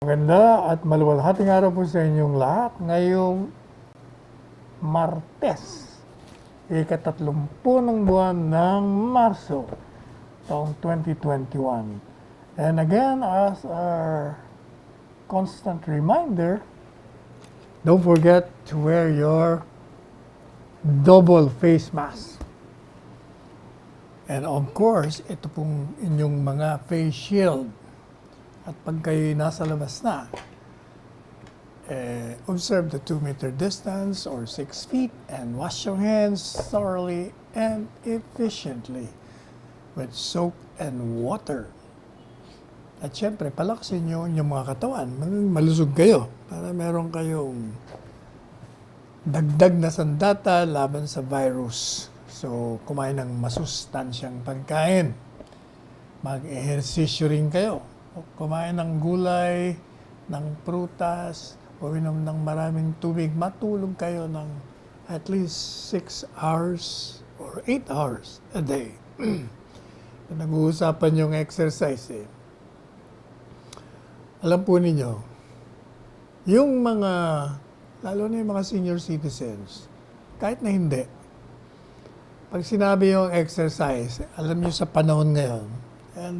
Maganda at maluwalhating araw po sa inyong lahat. Ngayong Martes, ika-30 ng buwan ng Marso, taong 2021. And again, as our constant reminder, don't forget to wear your double face mask. And of course, ito pong inyong mga face shield. At pag kayo nasa labas na, observe the 2-meter distance or 6 feet and wash your hands thoroughly and efficiently with soap and water. At syempre, palakasin nyo yung mga katawan. Malusog kayo para meron kayong dagdag na sandata laban sa virus. So, kumain ng masustansyang pagkain. Mag-ehersisyo rin kayo. Kumain ng gulay, ng prutas, o inom ng maraming tubig, matulog kayo ng at least 6 hours or 8 hours a day. Nag-uusapan yung exercise Alam po ninyo, yung mga, lalo na yung mga senior citizens, kahit na hindi, pag sinabi yung exercise, alam nyo sa panahon ngayon,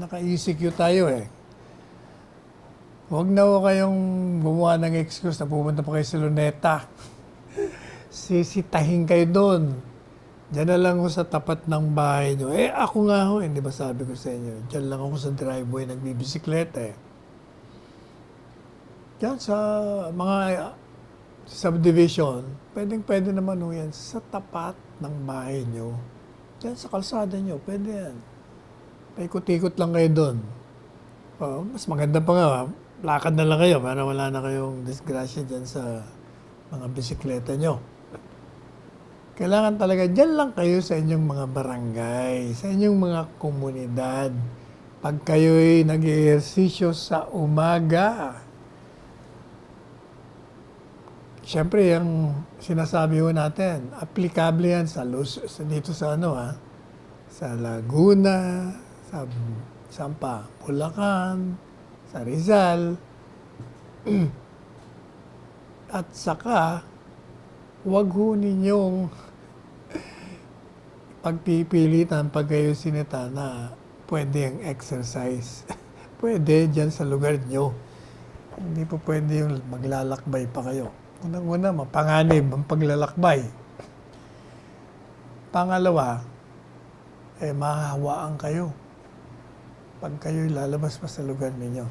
naka-ECQ tayo Huwag na ho kayong gumawa ng excuse na pupunta pa kayo sa Luneta. Sisitahin kayo doon. Diyan na lang ho sa tapat ng bahay nyo. Ako nga ho, hindi ba sabi ko sa inyo, diyan lang ako sa driveway nagbibisikleta Diyan sa mga subdivision, pwede naman ho yan sa tapat ng bahay nyo. Diyan sa kalsada nyo, pwede yan. Paikot-ikot lang kayo doon. Mas maganda pa nga, lakad na lang kayo para wala na kayong disgrasya dyan sa mga bisikleta nyo. Kailangan talaga dyan lang kayo sa inyong mga barangay, sa inyong mga komunidad. Pag kayo'y nag-ehersisyo sa umaga, siyempre yung sinasabi ho natin, aplikable yan dito sa sa Laguna, sa Sampa, Bulacan, sa Rizal, at saka, huwag ho ninyong pagpipilitan pag kayo sinita na pwede ang exercise. Pwede dyan sa lugar nyo. Hindi po pwede yung maglalakbay pa kayo. Unang-una, mapanganib ang paglalakbay. Pangalawa, mahahawaan kayo pag kayo'y lalabas pa sa lugar ninyo.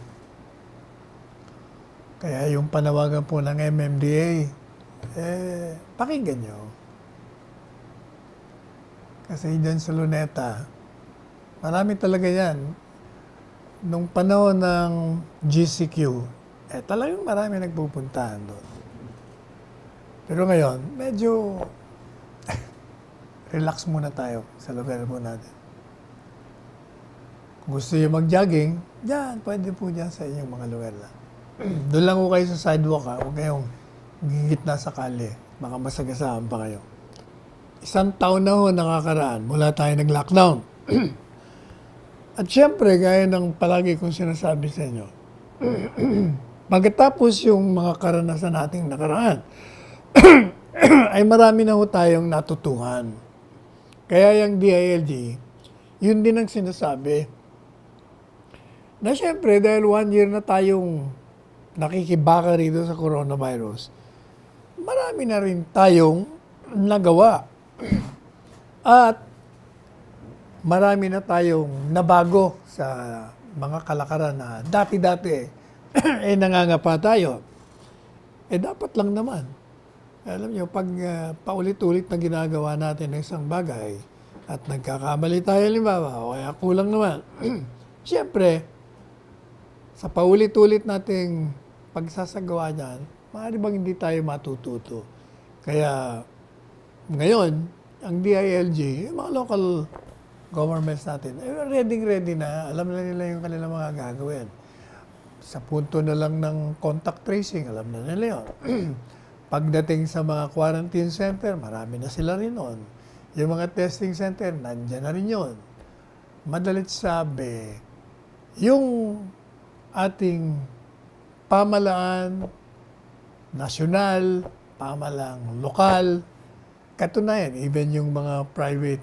Kaya yung panawagan po ng MMDA, pakinggan nyo. Kasi dyan sa Luneta, marami talaga yan. Nung panahon ng GCQ, talagang marami nagpupuntahan doon. Pero ngayon, medyo relax muna tayo sa lugar po natin. Kung gusto nyo mag-jogging, dyan, pwede po dyan sa inyong mga lugar lang. Doon lang po kayo sa sidewalk huwag kayong gigit na sa kalye. Baka masagasaan pa kayo. 1 taon na ho nakakaraan mula tayo nag-lockdown. At syempre, gaya ng palagi kong sinasabi sa inyo, pagkatapos yung mga karanasan nating nakaraan, ay marami na ho tayong natutuhan. Kaya yung DILG, yun din ang sinasabi, na syempre, dahil 1 year na tayong nakikibaka rito sa coronavirus, marami na rin tayong nagawa. At marami na tayong nabago sa mga kalakaran na dati-dati nangangapa tayo. Dapat lang naman. Alam nyo, pag paulit-ulit na ginagawa natin ng isang bagay at nagkakamali tayo, halimbawa, o kaya kulang naman, siyempre, sa paulit-ulit nating pagsasagawa niyan, maaari bang hindi tayo matututo. Kaya ngayon, ang DILG, yung mga local governments natin, ready na. Alam na nila yung kanilang mga gagawin. Sa punto na lang ng contact tracing, alam na nila yun. Pagdating sa mga quarantine center, marami na sila rin nun. Yung mga testing center, nandyan na rin yun. Madalit sabi, yung ating pamalaan, nasyonal, pamalang lokal, katunayan, even yung mga private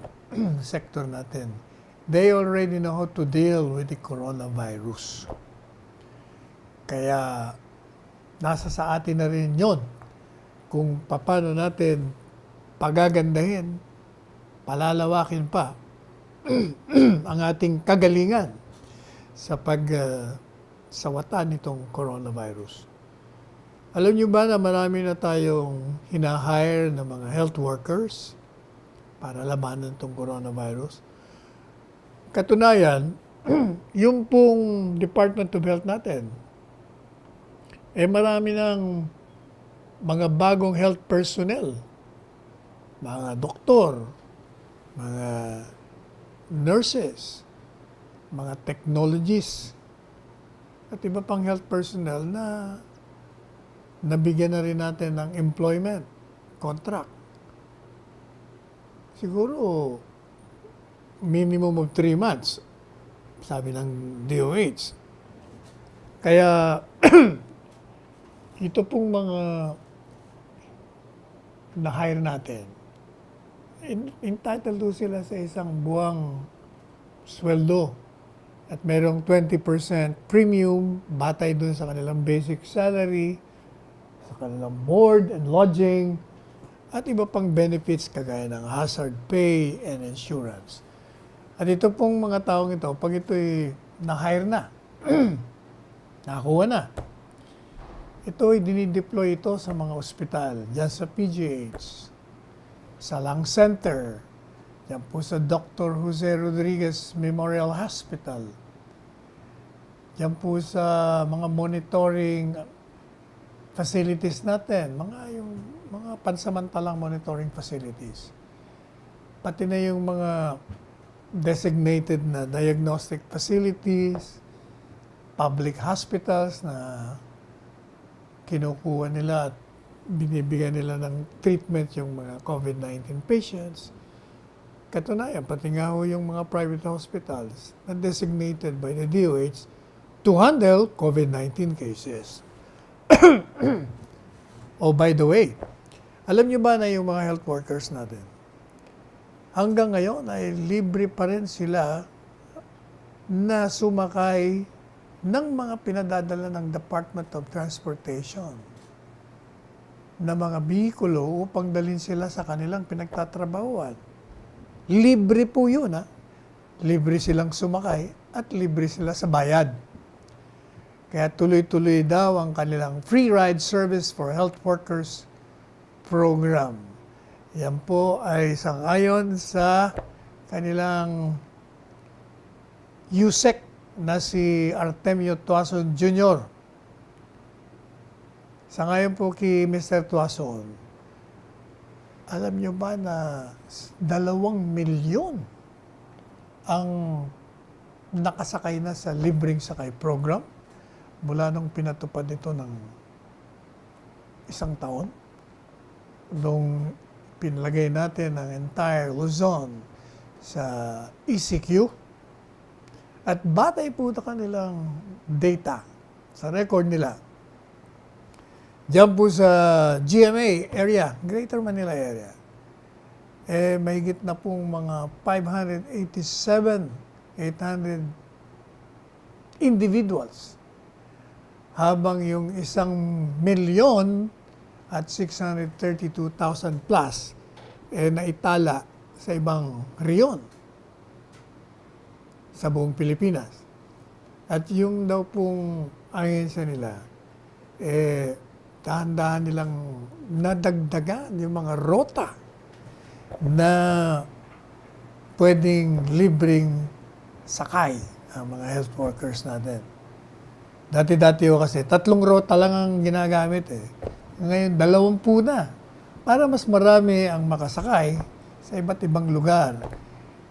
sector natin, they already know how to deal with the coronavirus. Kaya, nasa sa atin na rin yun kung paano natin pagagandahin, palalawakin pa ang ating kagalingan sa sawatan nitong coronavirus. Alam niyo ba na marami na tayong hinahire ng mga health workers para labanan itong coronavirus? Katunayan, yung pong Department of Health natin, marami ng mga bagong health personnel, mga doktor, mga nurses, mga technologists, at iba pang health personnel na nabigyan na rin natin ng employment contract. Siguro, minimum of 3 months, sabi ng DOH. Kaya, ito pong mga na-hire natin, entitled to sila sa isang buwang sweldo at merong 20% premium batay dun sa kanilang basic salary, sa kanilang board and lodging, at iba pang benefits kagaya ng hazard pay and insurance. At ito pong mga taong ito, pag ito'y na-hire na, nakakuha na, ito'y dinideploy ito sa mga ospital, dyan sa PGH, sa Lung Center, dyan po sa Dr. Jose Rodriguez Memorial Hospital, dyan po sa mga monitoring facilities natin, mga pansamantalang monitoring facilities. Pati na yung mga designated na diagnostic facilities, public hospitals na kinukuha nila at binibigyan nila ng treatment yung mga COVID-19 patients. Katunayan, pati nga ho yung mga private hospitals na designated by the DOH to handle COVID-19 cases. Oh, by the way, alam niyo ba na yung mga health workers natin, hanggang ngayon ay libre pa rin sila na sumakay ng mga pinadadala ng Department of Transportation na mga bihikulo upang dalhin sila sa kanilang pinagtatrabahuan. Libre po yun, ha? Libre silang sumakay at libre sila sa bayad. Kaya tuloy-tuloy daw ang kanilang free ride service for health workers program. Yan po ay sangayon sa kanilang USEC na si Artemio Tuason Jr. Sangayon po kay Mr. Tuason, alam nyo ba na 2 milyon ang nakasakay na sa libreng sakay program mula nung pinatupad ito ng 1 taon? Nung pinlagay natin ang entire Luzon sa ECQ, at batay po na kanilang data sa record nila, diyan po sa GMA area, Greater Manila area, mahigit na pong mga 800 individuals. Habang yung 1,632,000 plus naitala sa ibang reyon sa buong Pilipinas. At yung daw pong ahensya nila, dahan-dahan nilang nadagdagan yung mga rota na pwedeng libreng sakay ang mga health workers natin. Dati-dati kasi 3 rota lang ang ginagamit Ngayon 20 na para mas marami ang makasakay sa iba't ibang lugar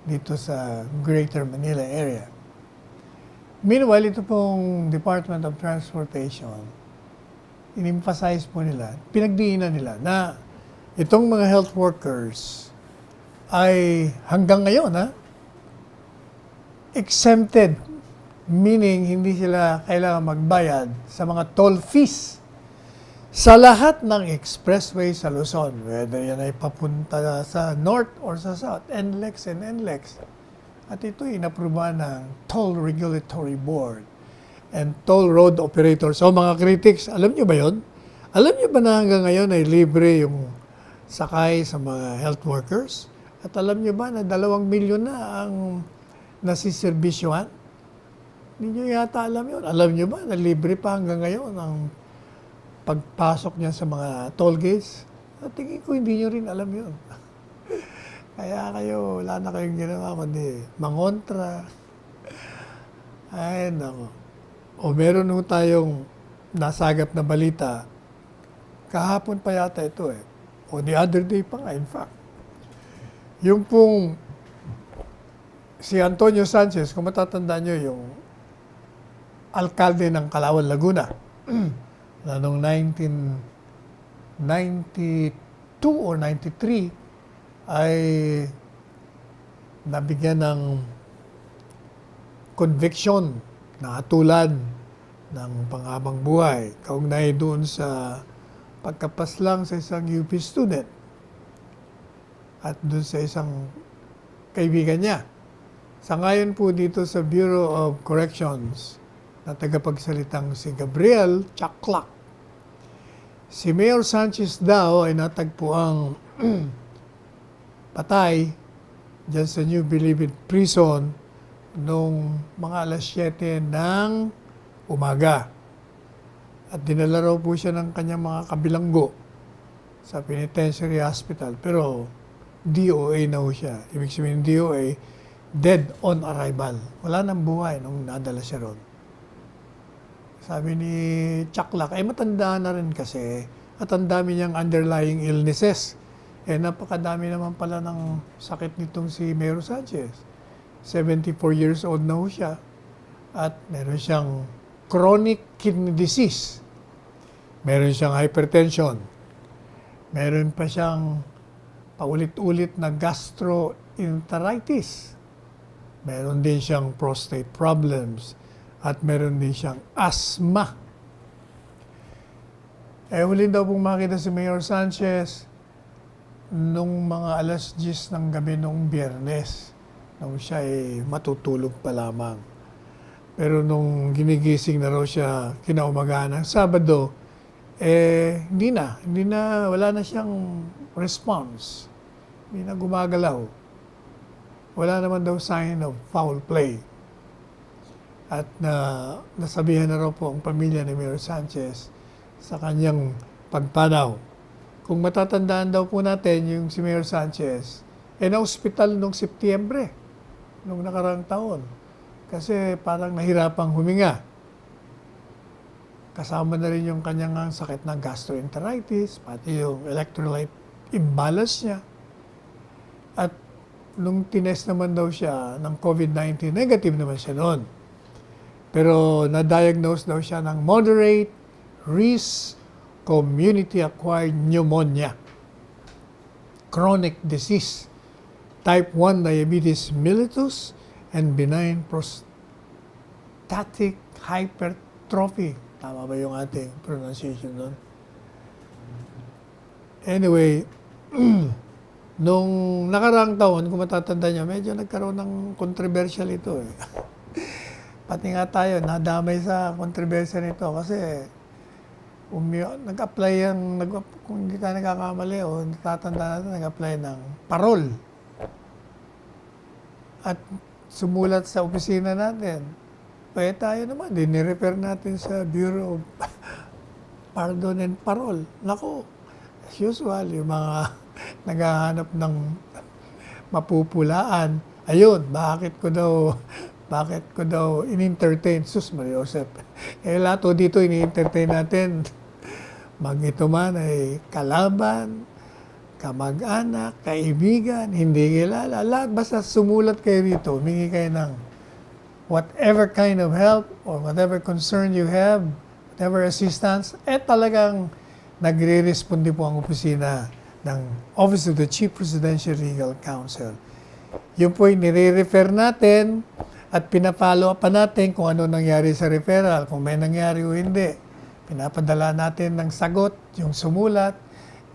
dito sa Greater Manila area. Meanwhile, ito pong Department of Transportation, in-emphasize po nila, pinagdiinan nila na itong mga health workers ay hanggang ngayon, exempted Meaning, hindi sila kailangan magbayad sa mga toll fees sa lahat ng expressway sa Luzon, whether yan ay papunta sa north or sa south, NLEX and NLEX. At ito inaprubahan ng Toll Regulatory Board and Toll Road Operators. So mga critics, alam nyo ba yon? Alam nyo ba na hanggang ngayon ay libre yung sakay sa mga health workers? At alam nyo ba na 2 milyon na ang nasiservisyohan? Hindi nyo yata alam yun. Alam nyo ba na libre pa hanggang ngayon ang pagpasok niya sa mga toll gates? At tingin ko hindi nyo rin alam yun. Kaya kayo, wala na kayong ginawa kundi mangontra. Ay, nako. O meron nung tayong nasagap na balita. Kahapon pa yata ito eh. O the other day pa nga, in fact. Yung pong si Antonio Sanchez, kung matatandaan nyo yung alkalde ng Calauan, Laguna, na noong 1992 or 93 ay nabigyan ng conviction na katulad ng panghabang buhay kaugnay doon sa pagkapaslang sa isang UP student at doon sa isang kaibigan niya. Sa ngayon po dito sa Bureau of Corrections na tagapagsalitang si Gabriel Chaklak. Si Mayor Sanchez daw ay natagpuang patay dyan sa New Bilibid Prison noong mga alas 7 ng umaga. At dinala raw po siya ng kanyang mga kabilanggo sa penitentiary hospital. Pero DOA na ho siya. Ibig sabihin DOA, dead on arrival. Wala nang buhay nung nadala siya ron. Sabi ni Chaklak, ay matanda na rin kasi at ang dami niyang underlying illnesses. Napakadami naman pala ng sakit nitong si Mayor Sanchez. 74 years old na ho siya at meron siyang chronic kidney disease. Meron siyang hypertension. Meron pa siyang paulit-ulit na gastroenteritis. Meron din siyang prostate problems. At meron din siyang asthma. Huli daw pong makita si Mayor Sanchez nung mga alas 10 ng gabi nung Biyernes. Nung siya ay matutulog pa lamang. Pero nung ginigising na raw siya kinaumagahan ng Sabado, hindi na, wala na siyang response. Hindi na gumagalaw. Wala naman daw sign of foul play. At nasabihan na raw po ang pamilya ni Mayor Sanchez sa kanyang pagpanaw. Kung matatandaan daw po natin yung si Mayor Sanchez, na-hospital noong Setyembre, noong nakarang taon. Kasi parang nahirapang huminga. Kasama na rin yung kanyang sakit ng gastroenteritis, pati yung electrolyte imbalance niya. At nung tinest naman daw siya ng COVID-19, negative naman siya noon. Pero na-diagnose daw siya ng moderate risk community-acquired pneumonia, chronic disease, type 1 diabetes mellitus, and benign prostatic hypertrophy. Tama ba yung ating pronunciation doon? Anyway, nung nakaraang taon, kung matatanda niyo, medyo nagkaroon ng controversial ito eh. Pati nga tayo, nadamay sa controversy nito kasi nag-apply yan, kung hindi tayo nagkakamali o natatanda natin, nag-apply ng parol. At sumulat sa opisina natin. Kaya tayo naman, dinirefer natin sa Bureau of Pardon and Parole. Naku, as usual, yung mga naghahanap ng mapupulaan, ayun, bakit ko daw in-entertain? Sus Maria Josep. Lahat dito in-entertain natin. Ito man ay kalaban, kamag-anak, kaibigan, hindi kilala. Lahat basta sumulat kayo rito, humingi kayo ng whatever kind of help or whatever concern you have, whatever assistance, talagang nagre-responde po ang opisina ng Office of the Chief Presidential Legal Counsel. Yun po yung nire-refer natin At pinapollow up pa natin kung ano nangyari sa referral, kung may nangyari o hindi. Pinapadala natin ng sagot, yung sumulat,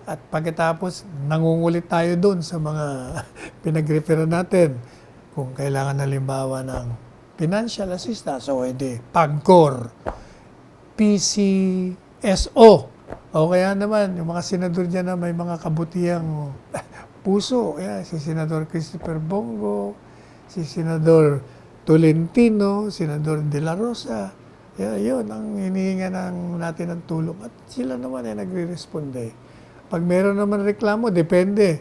at pagkatapos nangungulit tayo doon sa mga pinag-referral natin. Kung kailangan halimbawa ng financial assistance o hindi, PAGCOR, PCSO, o kaya naman yung mga senador dyan na may mga kabutihang puso. Si Senador Christopher Bongo, si Senador Tolentino, Senador De La Rosa. Yun ang hinihinga natin ng tulong. At sila naman ay nagre-responde. Pag meron naman reklamo, depende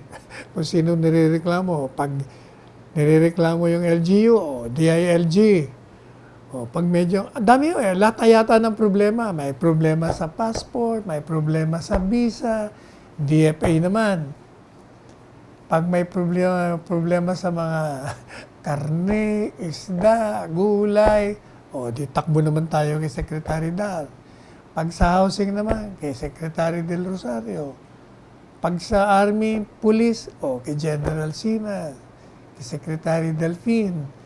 kung sino nirereklamo. Pag nirereklamo yung LGU o DILG, o pag medyo, dami yun lahat yata ng problema. May problema sa passport, may problema sa visa, DFA naman. Pag may problema sa mga karne, isda, gulay, di takbo naman tayo kay Secretary Dar. Pag sa housing naman, kay Secretary Del Rosario. Pag sa Army, Police, kay General Simas, kay Secretary Delfin.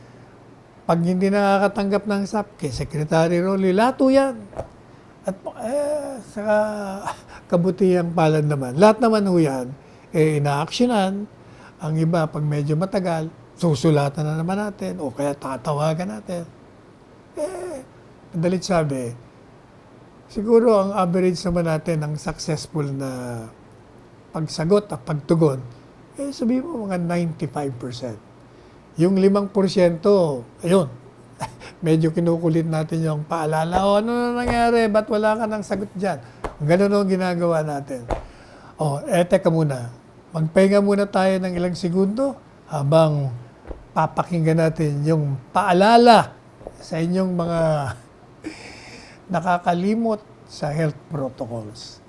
Pag hindi nakakatanggap ng SAP, kay Secretary Rolly. Lahat yan. At sa kabutihang palad naman, lahat naman yan, ina-actionan. Ang iba, pag medyo matagal, susulatan na naman natin o kaya tatawagan natin. Madalit sabi, siguro ang average naman natin ng successful na pagsagot at pagtugon, sabihin mo mga 95%. Yung 5%, ayun, medyo kinukulit natin yung paalala, ano na nangyari, ba't wala ka ng sagot dyan? Ganun ang ginagawa natin. Teka muna, magpahinga muna tayo ng ilang segundo habang papakinggan natin yung paalala sa inyong mga nakakalimot sa health protocols.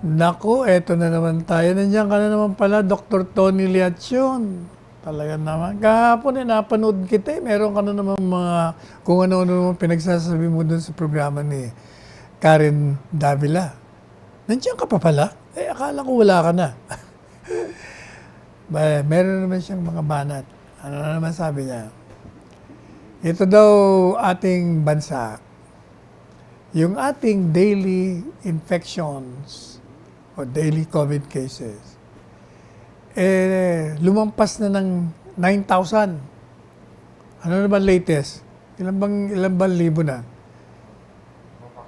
Naku, eto na naman tayo. Nandiyan ka na naman pala, Dr. Tony Liacion. Talaga naman. Kahapon napanood kita. Meron ka na naman mga, kung ano-ano naman pinagsasabi mo dun sa programa ni Karen Davila. Nandiyan ka pa pala? Akala ko wala ka na. Meron naman siyang mga banat. Ano na naman sabi niya? Ito daw ating bansa, yung ating daily infections o daily COVID cases, lumampas na ng 9,000. Ano naman latest? Ilan bang libo na?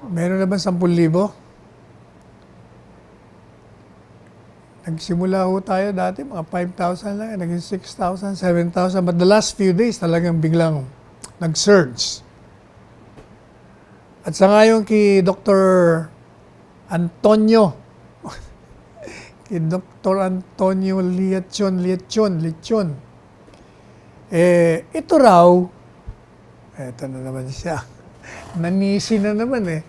Meron na ba 10,000? Nagsimula ho tayo dati, mga 5,000 lang, naging 6,000, 7,000. But the last few days, talagang biglang nag-surge. At sa ngayon kay Dr. Antonio, kay Dr. Antonio Liacion, ito raw, eto na naman siya, nanisi na naman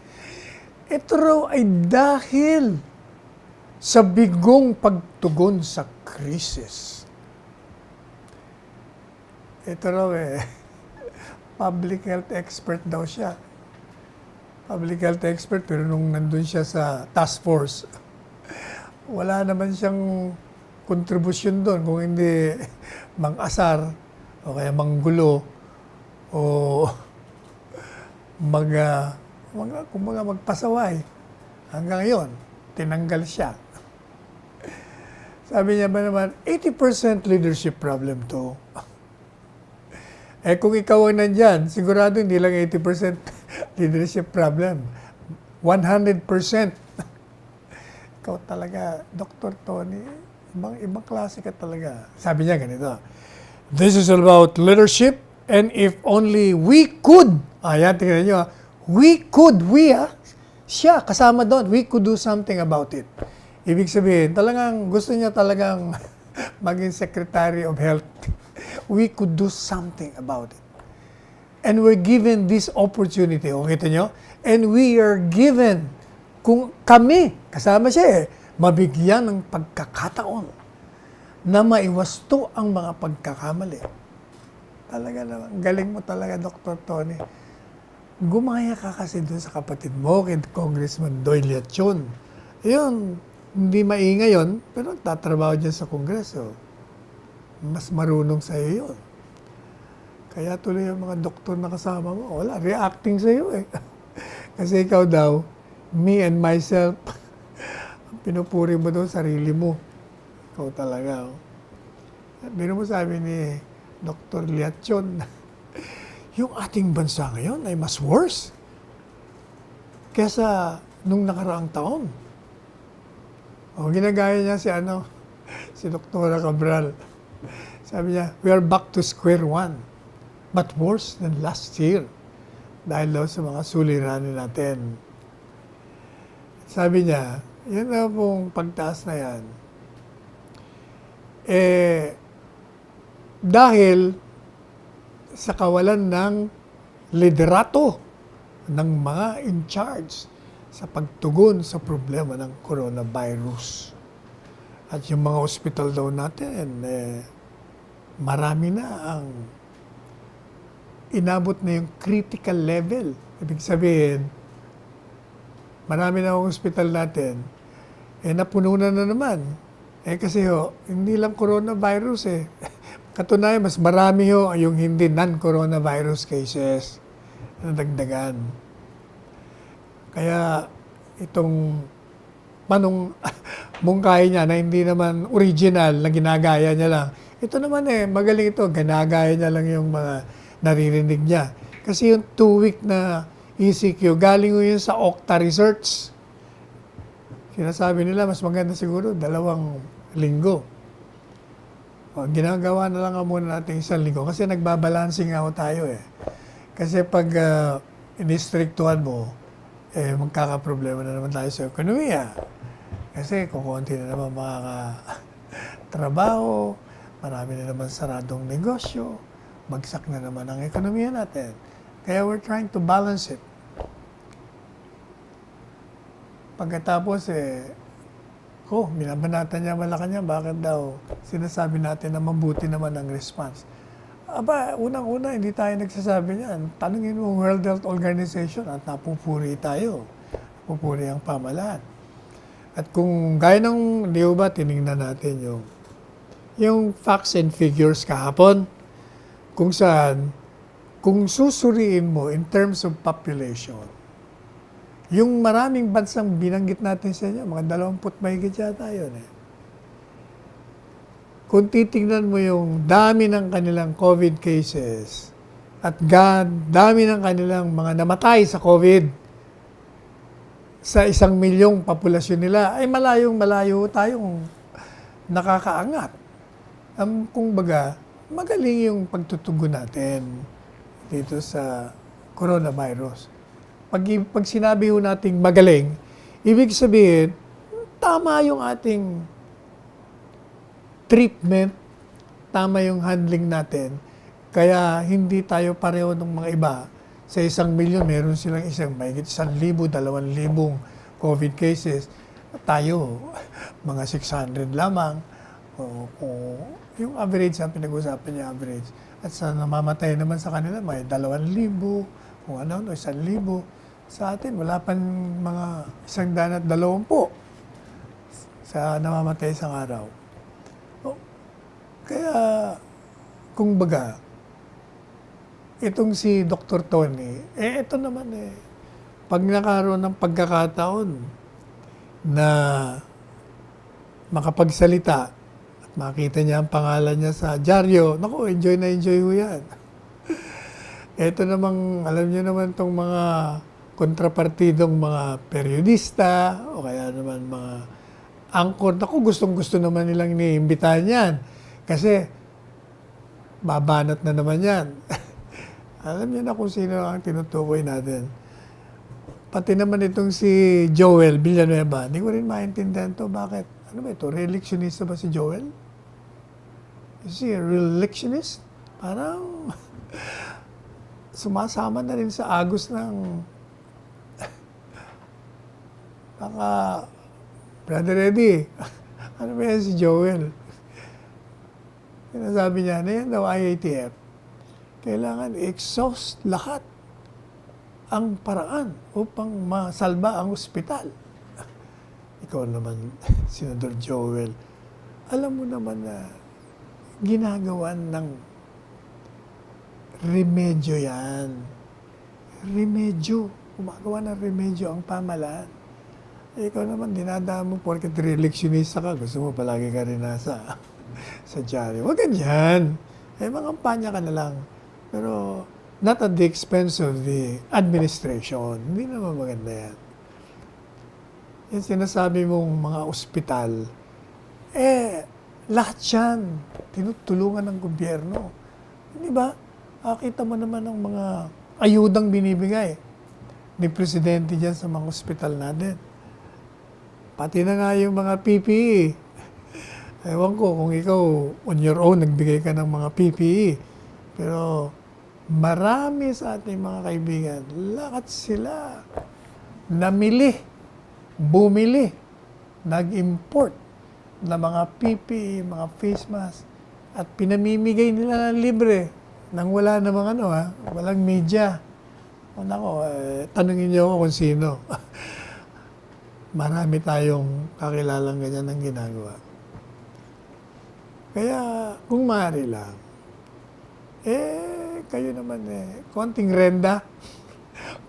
ito raw ay dahil sa bigong pagtugon sa krisis. Ito raw public health expert daw siya. Public health expert, pero nung nandun siya sa task force, wala naman siyang kontribusyon doon kung hindi mang-asar o kaya manggulo o kumbaga magpasaway. Hanggang yon, tinanggal siya. Sabi niya ba naman, 80% leadership problem to. Kung ikaw ang nandyan, sigurado hindi lang 80% leadership problem. 100%. Ikaw talaga, Dr. Tony, ibang klase ka talaga. Sabi niya ganito, this is about leadership, and if only we could, ayan, tingnan niyo, siya, kasama doon, we could do something about it. Ibig sabihin, talagang gusto niya talagang maging Secretary of Health. We could do something about it. And we're given this opportunity. O, kita nyo? And we are given, kung kami, kasama siya mabigyan ng pagkakataon na maiwasto ang mga pagkakamali. Talaga naman, galing mo talaga, Dr. Tony. Gumaya ka kasi doon sa kapatid mo, kay Congressman Doyle Yatchon. Yun, hindi maingay yun, pero nagtatrabaho dyan sa Kongreso. Mas marunong sa'yo yun. Kaya tuloy yung mga doktor na kasama mo, wala, reacting sa'yo Kasi ikaw daw, me and myself, pinupuri mo daw sarili mo. Ikaw talaga. Bino mo sabi ni Dr. Liachon, yung ating bansa ngayon ay mas worse kesa nung nakaraang taon. O, ginagaya niya si Dr. Cabral. Sabi niya, we are back to square one, but worse than last year. Dahil daw sa mga suliranin natin. Sabi niya, yun na pong pagtaas na yan. Dahil sa kawalan ng liderato ng mga in charge sa pagtugon sa problema ng coronavirus. At yung mga ospital daw natin, marami na ang inabot na yung critical level. Ibig sabihin, marami na ang ospital natin, napuno na naman. Kasi hindi lang coronavirus Katunayan, mas marami yung hindi non-coronavirus cases na dagdagan. Kaya itong mungkahi niya na hindi naman original na ginagaya niya lang. Ito naman magaling ito. Ginagaya niya lang yung mga naririnig niya. Kasi yung 2-week na ECQ, galing yun sa Okta Research. Sinasabi nila, mas maganda siguro 2 linggo. Ginagawa na lang muna natin 1 linggo kasi nagbabalancing ako tayo Kasi pag inistriktuhan mo, magkakaproblema na naman tayo sa ekonomiya. Kasi kukunti na naman trabaho, marami na naman saradong negosyo, bagsak na naman ang ekonomiya natin. Kaya we're trying to balance it. Pagkatapos binabanatan niya Malacanang, bakit daw sinasabi natin na mabuti naman ang response. Unang-una, hindi tayo nagsasabi niyan. Tanungin mo World Health Organization at napupuri tayo. Napupuri ang pamahalaan. At kung gaya ng, di ba, tinignan natin yung facts and figures kahapon, kung saan, kung susuriin mo in terms of population, yung maraming bansang binanggit natin sa inyo, mga 20 mahigit yata yun Kung titignan mo yung dami ng kanilang COVID cases at dami ng kanilang mga namatay sa COVID sa 1 milyong populasyon nila, ay malayo tayong nakakaangat. Kung baga, magaling yung pagtutugon natin dito sa coronavirus. Pag sinabi ho nating magaling, ibig sabihin, tama yung ating treatment, tama yung handling natin. Kaya hindi tayo pareho ng mga iba. Sa 1 milyon, meron silang mahigit 1,000, 2,000 COVID cases. Tayo, mga 600 lamang. Yung average, ang pinag-usapan niya average. At sa namamatay naman sa kanila, may 2,000, kung 1,000. Sa atin, wala pang mga 120 sa namamatay sa araw. Kaya, kung baga, itong si Dr. Tony, ito naman pag nakaroon ng pagkakataon na makapagsalita at makita niya ang pangalan niya sa dyaryo, naku, enjoy na enjoy ho yan. Ito namang, alam niyo naman itong mga kontrapartidong mga periodista o kaya naman mga anchor. Naku, gustong-gusto naman nilang iniimbitahan yan. Kasi, babanat na naman yan. Alam niyo na kung sino ang tinutukoy natin. Pati naman itong si Joel Villanueva, hindi ko rin maintindihan to. Bakit? Ano ba ito? Re-electionista ba si Joel? Is he a re-electionist? Parang sumasama na rin sa agos ng baka Brother Eddie. Ano ba yan si Joel? Sinasabi niya na yan daw IATF. Kailangan i-exhaust lahat ang paraan upang masalba ang ospital. Ikaw naman, Senador Joel, alam mo naman na ginagawan ng remedyo yan. Remedyo. Gumagawa ng remedyo ang pamahalaan. Ikaw naman, dinadaan mo porket re-electionista ka. Gusto mo palagi ka rin nasa sa dyaryo. Huwag ganyan. Mangampanya ka na lang. Pero not at the expense of the administration. Hindi naman maganda yan. Yung sinasabi mong mga ospital, lahat yan, tinutulungan ng gobyerno. Hindi ba? Kita mo naman ng mga ayudang binibigay ni Presidente dyan sa mga ospital natin. Pati na nga yung mga PPE. Ewan ko kung ikaw on your own nagbigay ka ng mga PPE. Pero marami sa ating mga kaibigan, lahat sila namili, bumili, nag-import na mga PPE, mga face mask, at pinamimigay nila ng libre nang wala namang walang media. O nako, tanungin niyo ako kung sino. Marami tayong kakilalang ganyan ang ginagawa. Kaya, kung maaari lang, kayo naman konting renda,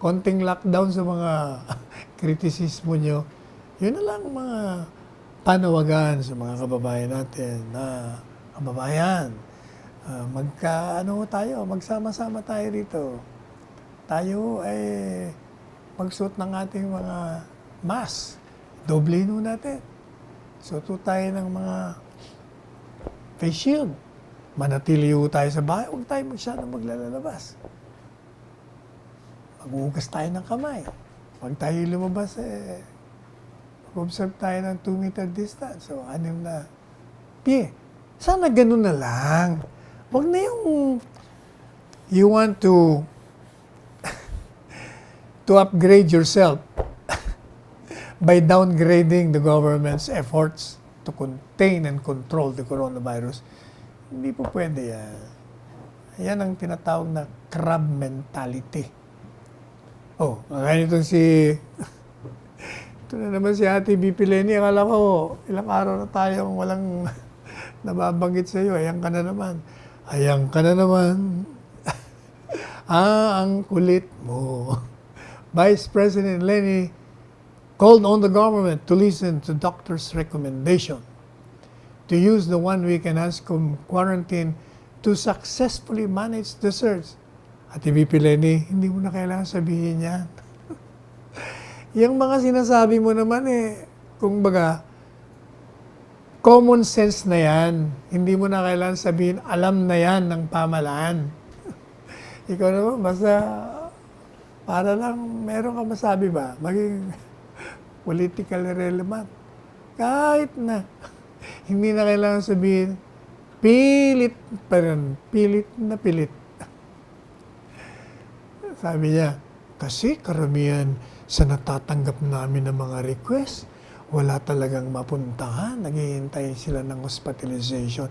konting lockdown sa mga kritisismo nyo, yun na lang mga panawagan sa mga kababayan natin na, kababayan, magsama-sama tayo rito. Tayo ay magsuot ng ating mga mask. Doblehin mo natin. Suot tayo ng mga face shield. Manatili tayo sa bahay. Huwag tayo masyadong maglalabas. Mag-uugas tayo ng kamay. Huwag tayo lumabas, mag-observe tayo ng 2-meter distance. So, 6 na pie. Sana ganun na lang. Huwag na yung you want to upgrade yourself by downgrading the government's efforts to contain and control the coronavirus. Hindi po pwede yan. Yan ang tinatawag na crab mentality. Ngayon itong ito na naman si Ate BP Lenny. Akala ko, ilang araw na tayong walang nababanggit sa iyo. Ayan ka na naman. Ayan ka na naman. Ang kulit mo. Vice President Lenny called on the government to listen to doctors' recommendation to use the 1-week enhanced quarantine to successfully manage the surge. At VP Lenny, hindi mo na kailangan sabihin yan. Yung mga sinasabi mo naman kung baga, common sense na yan. Hindi mo na kailangan sabihin, alam na yan ng pamahalaan. Ikaw naman, basta para lang meron ka masabi ba, maging politically relevant. Kahit na, hindi na kailangan sabihin, pilit pa rin, pilit na pilit. Sabi niya, kasi karamihan sa natatanggap namin ng mga request, wala talagang mapuntahan, naghihintay sila ng hospitalization.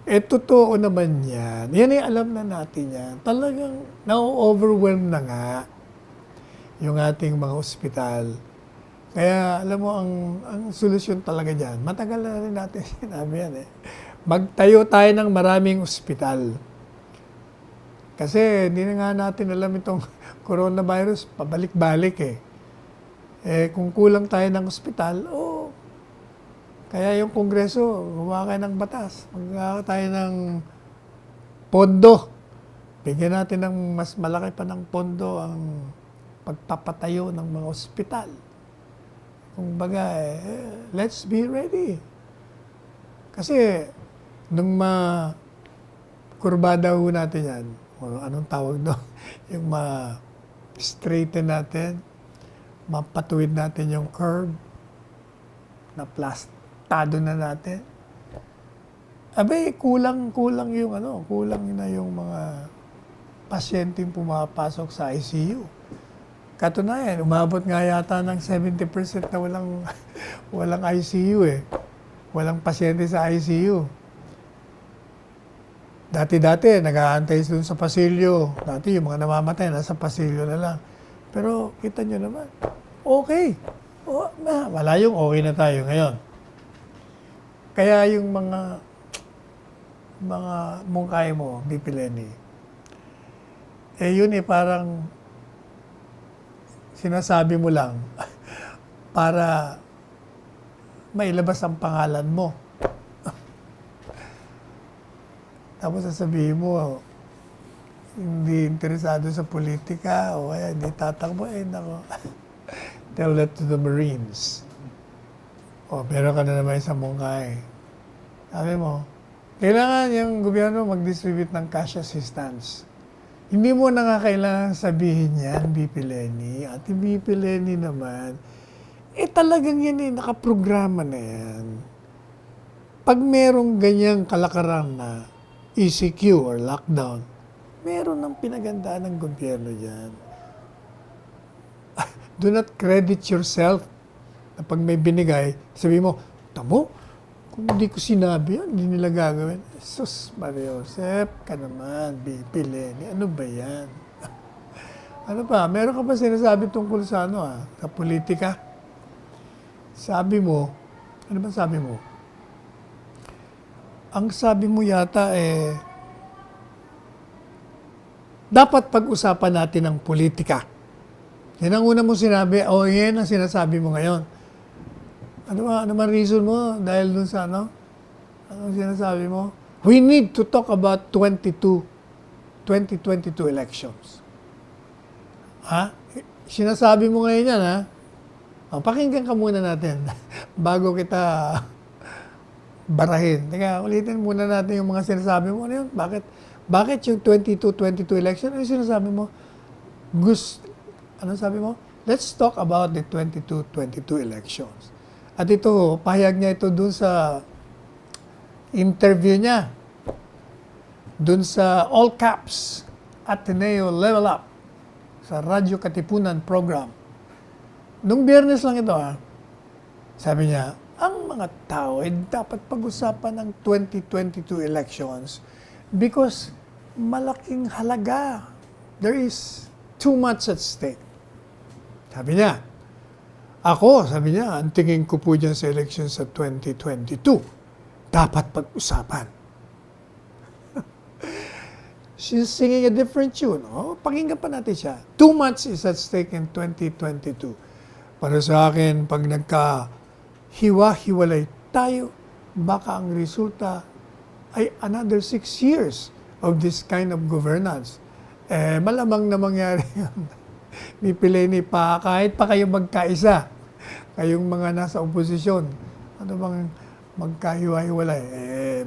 Totoo naman yan. Yan ay alam na natin yan. Talagang na-overwhelm na nga yung ating mga ospital. Kaya alam mo, ang solusyon talaga dyan, matagal na rin natin sinabi yan Magtayo tayo ng maraming ospital. Kasi hindi na nga natin alam itong coronavirus, pabalik-balik kung kulang tayo ng ospital, kaya yung Kongreso, gumawa kayo ng batas. Magawa tayo ng pondo. Bigyan natin ng mas malaki pa ng pondo ang pagpapatayo ng mga ospital. Kung baga, let's be ready. Kasi, nung kurbada ho natin yan, anong tawag doon? Yung ma-straighten natin, mapatuwid natin yung curb, na plastado na natin. Abay, kulang na yung mga pasyenteng pumapasok sa ICU. Katunayan, umabot nga yata ng 70% na walang ICU eh. Walang pasyente sa ICU. Dati, nag-aantay doon sa pasilyo. Dati, yung mga namamatay, nasa pasilyo na lang. Pero, kita nyo naman, okay. Wala yung okay na tayo ngayon. Kaya yung mga mungkay mo, BP Lenny, yun parang sinasabi mo lang para mailabas ang pangalan mo. Tapos sasabihin mo, hindi interesado sa politika o kaya hindi tatakbo, nako. Tell that to the Marines. Meron ka na naman sa mungkay. Sabi mo, kailangan yung gobyerno mag-distribute ng cash assistance. Hindi mo na nga kailangan sabihin yan, BP Lenny. At yung BP Lenny naman, talagang yan nakaprograma na yan. Pag merong ganyang kalakaran na ECQ or lockdown, meron ng pinagandaan ng gobyerno dyan. Do not credit yourself na pag may binigay, sabi mo, tamo, kung hindi ko sinabi yan, hindi nila gagawin. Sus, Maria Josep, ka naman, BP Lenny, ano ba yan? Ano pa, meron ka pa sinasabi tungkol sa sa politika? Sabi mo, ano ba sabi mo? Ang sabi mo yata dapat pag-usapan natin ang politika. Yan ang una mo sinabi, yan ang sinasabi mo ngayon. Ano ba reason mo dahil dun sa Anong sinasabi mo? We need to talk about 2022 elections. Sinasabi mo ngayon yan, pakinggan ka muna natin bago kita barahin. Teka, ulitin muna natin yung mga sinasabi mo. Ano yun? Bakit yung 22 election? Ano yung sinasabi mo? Ano sabi mo? Let's talk about the 22 elections. At ito, pahayag niya ito dun sa interview niya. Dun sa All Caps Ateneo Level Up sa Radyo Katipunan program. Nung Biyernes lang ito, sabi niya, ang mga tao ay dapat pag-usapan ng 2022 elections because malaking halaga. There is too much at stake. Sabi niya, sabi niya, ang tingin ko po dyan sa election sa 2022, dapat pag-usapan. She's singing a different tune. Pakinggan pa natin siya. Too much is at stake in 2022. Para sa akin, pag nagka-hiwa-hiwalay tayo, baka ang resulta ay another 6 years of this kind of governance. Malamang na mangyari yun. Mipileni pa, kahit pa kayo magkaisa, kayong mga nasa oposisyon, ano bang magkahiwa-hiwalay?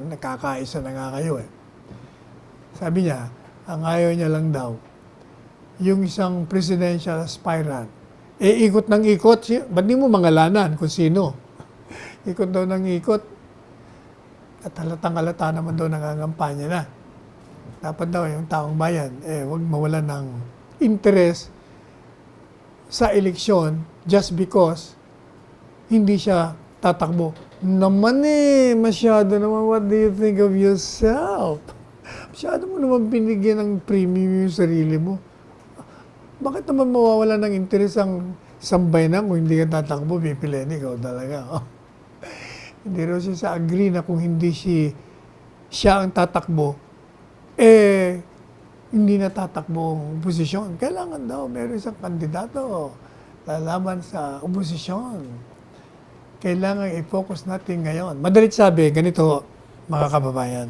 Nakakaisa na nga kayo Sabi niya, ang ayaw niya lang daw, yung isang presidential aspirant, ikot ng ikot, ba't di mo mangalanan kung sino? Ikot daw ng ikot, at halatang-halata naman daw nangangampanya na. Dapat daw yung taong bayan, huwag mawalan ng interest sa eleksyon just because hindi siya tatakbo. Naman masyado naman, what do you think of yourself? Masyado mo naman binigyan ng premium yung sarili mo. Bakit naman mawawala ng interest ang sambayanan kung hindi ka tatakbo, BP Lenny, ikaw talaga. Hindi raw siya agree na kung hindi siya ang tatakbo, hindi na tatakbo ang oposisyon. Kailangan daw meron isang kandidato lalaban sa oposisyon. Kailangan i-focus natin ngayon. Madalit sabi, ganito, mga kababayan.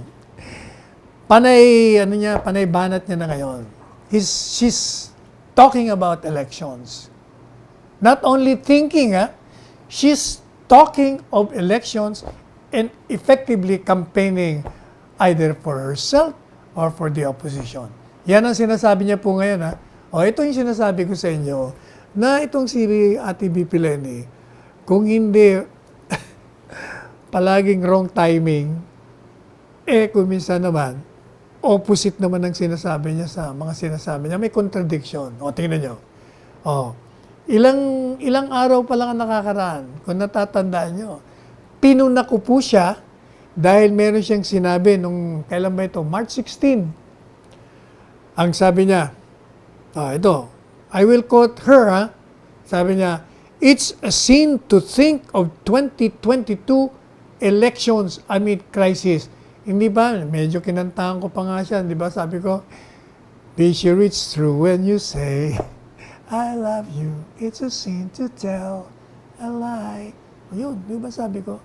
Panay banat niya na ngayon. She's talking about elections. Not only thinking, she's talking of elections and effectively campaigning either for herself or for the opposition. Yan ang sinasabi niya po ngayon. Ito yung sinasabi ko sa inyo na itong si Ate BP Leni, kung hindi palaging wrong timing, kung minsan naman, opposite naman ng sinasabi niya sa mga sinasabi niya. May contradiction. O, tingnan niyo. O, ilang araw pa lang ang nakakaraan, kung natatandaan niyo. Pinuna ko po siya dahil meron siyang sinabi nung, kailan ba ito? March 16. Ang sabi niya, ito, I will quote her, ha? Sabi niya, it's a sin to think of 2022 elections amid crisis. Hindi ba? Medyo kinantahan ko pa nga siya. Di ba? Sabi ko, be sure it's true when you say, I love you. It's a sin to tell a lie. Yun, di ba sabi ko?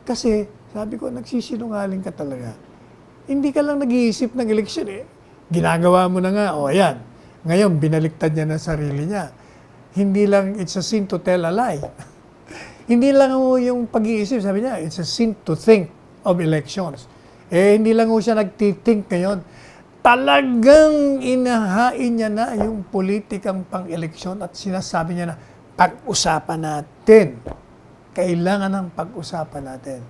Kasi, sabi ko, nagsisinungaling ka talaga. Hindi ka lang nag-iisip ng eleksyon eh. Ginagawa mo na nga, o ayan. Ngayon, binaliktad niya na sarili niya. Hindi lang, it's a sin to tell a lie. Hindi lang yung pag-iisip, sabi niya, it's a sin to think of elections. Hindi lang siya nagtithink ngayon. Talagang inahain niya na yung politikang pang-eleksyon at sinasabi niya na, pag-usapan natin. Kailangan ng pag-usapan natin.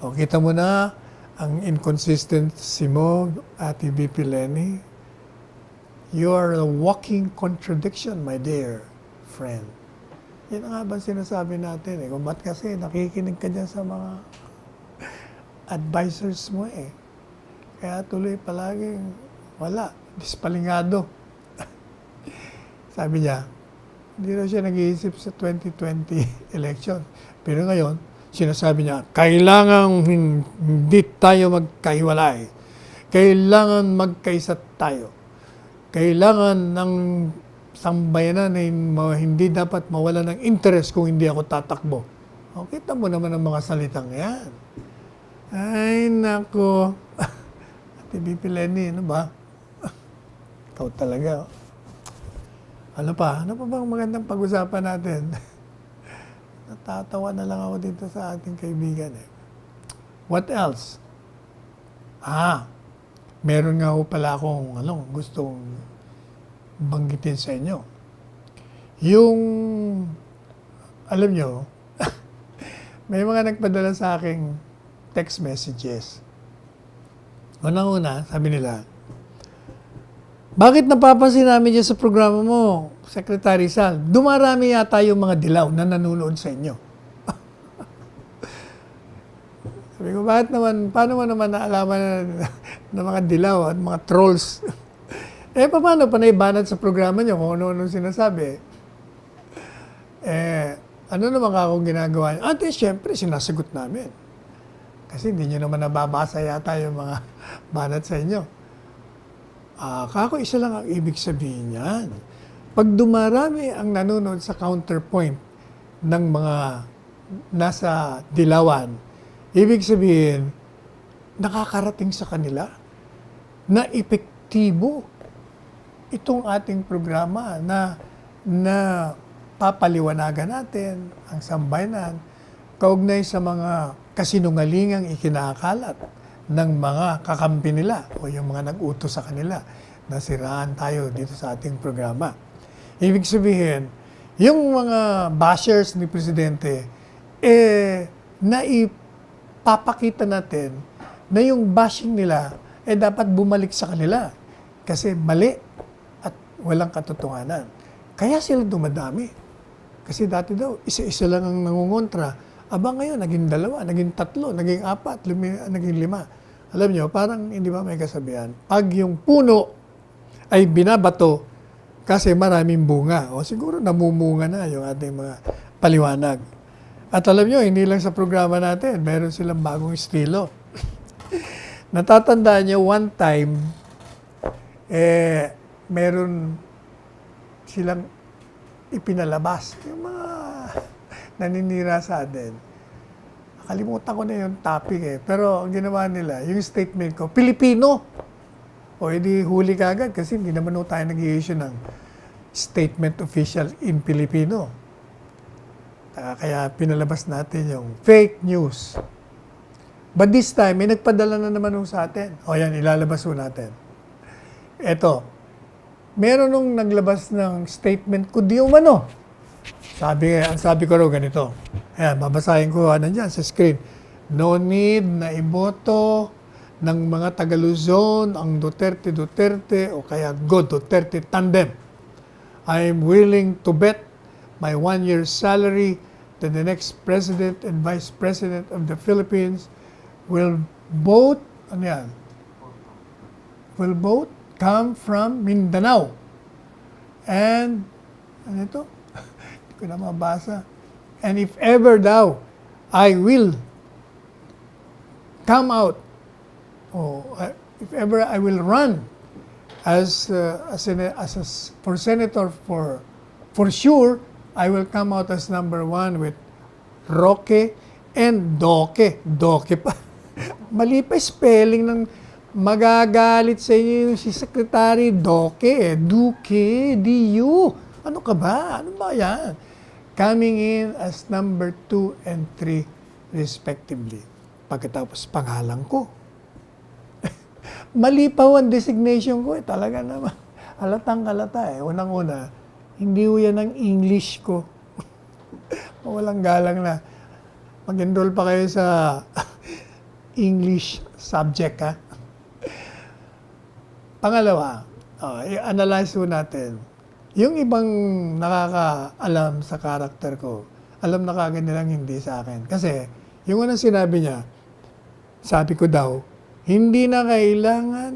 O, kita mo na ang inconsistency mo, Ate BP Leni. You are a walking contradiction, my dear friend. Yan nga ba sinasabi natin eh. Kung ba't kasi nakikinig ka dyan sa mga advisors mo eh. Kaya tuloy palaging wala, dispalingado. Sabi niya, hindi na siya nag-iisip sa 2020 election. Pero ngayon, sinasabi niya, kailangan hindi tayo magkahiwalay. Kailangan magkaisa tayo. Kailangan ng sambayanan ay hindi dapat mawala ng interest kung hindi ako tatakbo. O, kita mo naman ang mga salitang yan. Ay, nako. Ate BP Leni, ano ba? Ikaw talaga. Ano pa? Ano pa bang magandang pag-usapan natin? Natatawa na lang ako dito sa ating kaibigan eh. What else? Meron nga ho pala akong gustong banggitin sa inyo. Yung, alam nyo, may mga nagpadala sa aking text messages. Unang-una, sabi nila, bakit napapansin namin dyan sa programa mo, Secretary Sal? Dumarami yata yung mga dilaw na nanonood sa inyo. Sabi ko, bakit naman, paano mo naman naalaman na mga dilaw at mga trolls? Paano panaybanat sa programa nyo kung ano-ano sinasabi? Ano naman akong ginagawa nyo? Siyempre, sinasagot namin. Kasi hindi nyo naman nababasa yata yung mga banat sa inyo. Kako isa lang ang ibig sabihin yan. Pag dumarami ang nanonood sa counterpoint ng mga nasa dilawan, ibig sabihin, nakakarating sa kanila na epektibo itong ating programa na papaliwanagan natin ang sambayanan kaugnay sa mga kasinungalingang ikinakalat ng mga kakampi nila o yung mga nag-utos sa kanila na siraan tayo dito sa ating programa. Ibig sabihin, yung mga bashers ni Presidente, naipapakita natin na yung bashing nila dapat bumalik sa kanila kasi mali at walang katotohanan. Kaya sila dumadami. Kasi dati daw, isa-isa lang ang nangungontra. Abang ngayon, naging 2, naging 3, naging 4, naging 5. Alam nyo, parang hindi ba may kasabihan? Pag yung puno ay binabato kasi maraming bunga. O siguro namumunga na yung ating mga paliwanag. At alam nyo, hindi lang sa programa natin, meron silang bagong estilo. Natatandaan nyo, one time, meron silang ipinalabas. Yung mga naninira sa atin. Nakalimutan ko na yung topic Pero ang ginawa nila, yung statement ko, Pilipino. O edi huli ka agad kasi hindi naman tayo nag-i-issue ng statement official in Filipino. Kaya pinalabas natin yung fake news. But this time, may nagpadala na naman sa atin. O yan, ilalabas natin. Ito, meron nung naglabas ng statement ko di umano. Ang sabi ko raw ganito. Ayan, babasahin ko dyan sa screen. No need na iboto ng mga taga-Luzon ang Duterte o kaya Go Duterte tandem. I am willing to bet my 1-year salary that the next President and Vice President of the Philippines will both, will both come from Mindanao. And, ano ito? Hindi ko na mabasa. And if ever daw, I will come out, if ever I will run for senator, for sure, I will come out as number 1 with Roque and Doque. Doque pa. Mali pa spelling ng magagalit sa inyo si Secretary Doque. Duque, D-U. Ano ka ba? Ano ba yan? Coming in as number 2 and 3 respectively. Pagkatapos pangalan ko. Mali pa ang designation ko. Talaga naman. Halatang-halata . Unang-una, hindi ko yan ang English ko. Walang galang na. Mag-enroll pa kayo sa English subject, ha? Pangalawa, i-analyze ko natin. Yung ibang nakakaalam sa karakter ko, alam na kagad nilang hindi sa akin. Kasi, yung unang sinabi niya, sabi ko daw, hindi na kailangan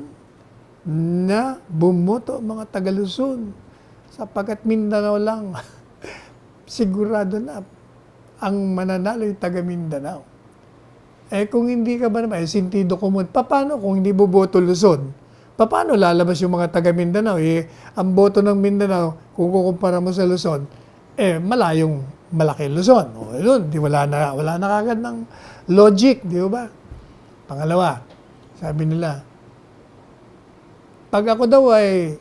na bumoto ang mga taga-Luzon sapagkat Mindanao lang. Sigurado na ang mananalo yung taga-Mindanao. Kung hindi ka ba naman, sintido ko mo, paano kung hindi boboto Luzon? Paano lalabas yung mga taga-Mindanao? Ang boto ng Mindanao, kung kukumpara mo sa Luzon, malayong malaki Luzon. Yun, wala na kagad ng logic, di ba? Pangalawa, sabi nila, pag ako daw ay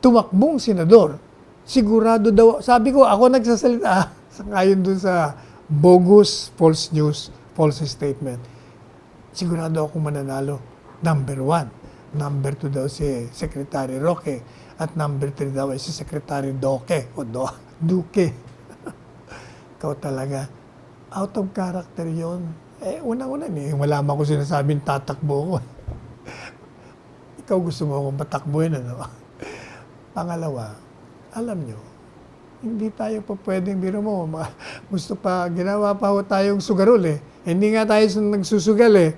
tumakbong senador, sigurado daw, sabi ko, ako nagsasalita, sangayon dun sa bogus, false news, false statement. Sigurado ako mananalo. Number 1. Number 2 daw si Secretary Roque. At number 3 daw ay si Secretary Doque. Duque. Ikaw talaga. Out of character yon. Unang-una, wala man ko sinasabing tatakbo ko. Ikaw gusto mo akong patakbuhin, ano? Pangalawa, alam nyo, hindi tayo pa pwedeng, biro mo, gusto pa, ginawa pa ho tayong sugarol Hindi nga tayo nagsusugal